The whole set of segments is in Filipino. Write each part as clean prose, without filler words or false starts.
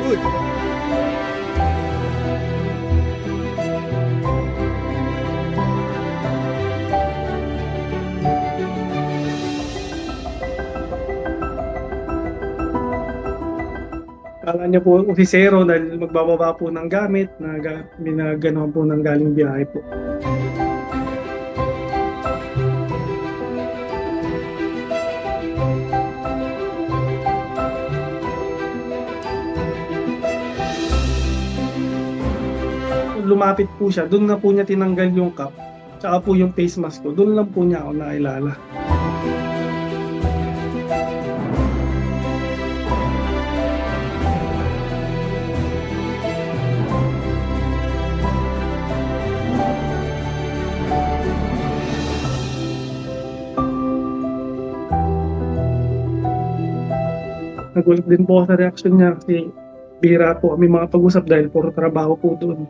Good. Akala niya po ofisero dahil magbababa po ng gamit na binaganohan po ng galing biyahe po. Lumapit po siya, doon na po niya tinanggal yung cap, tsaka po yung face mask ko, doon lang po niya ako nailala. Nagulat din po ako sa reaksyon niya kasi bihira po kami mga pag-usap dahil puro trabaho po doon.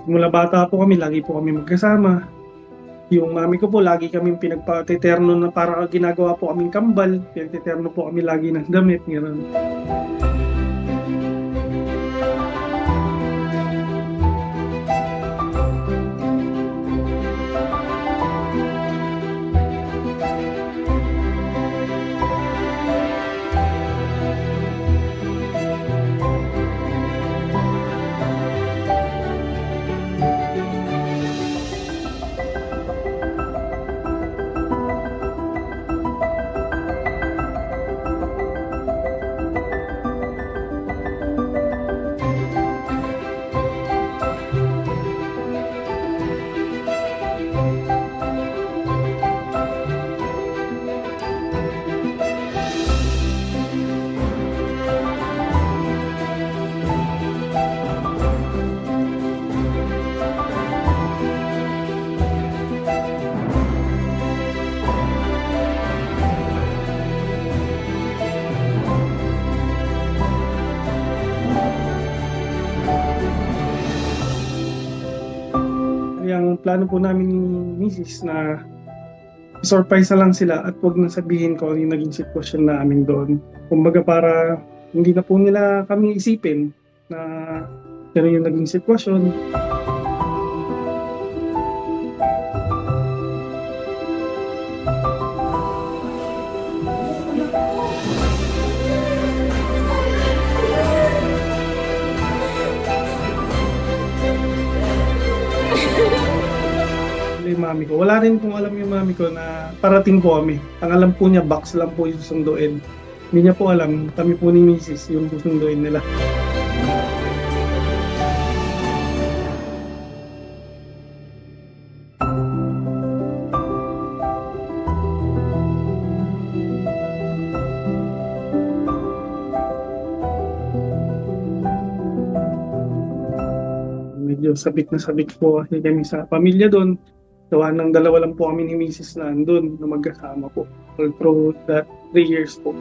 Mula bata po kami, lagi po kami magkasama. Yung mami ko po, lagi kami pinagpateterno na para ginagawa po kaming kambal. Pinagteterno po kami lagi ng damit. Gano'n. Yung plano po namin ni Mrs. na surprise na lang sila at huwag na sabihin ko ano yung naging sitwasyon namin doon. Kumbaga para hindi na po nila kami isipin na ano yung naging sitwasyon. Yung mami ko. Wala rin pong alam yung mami ko na parating po kami. Ang alam po niya, box lang po yung susunduin. Hindi niya po alam, kami po ni Mrs. yung susunduin nila. Medyo sabik na sabik po kasi kami sa pamilya doon. Gawa ng dalawa lang po kami ni Mrs. na andun na magkasama po all through that 3 years po.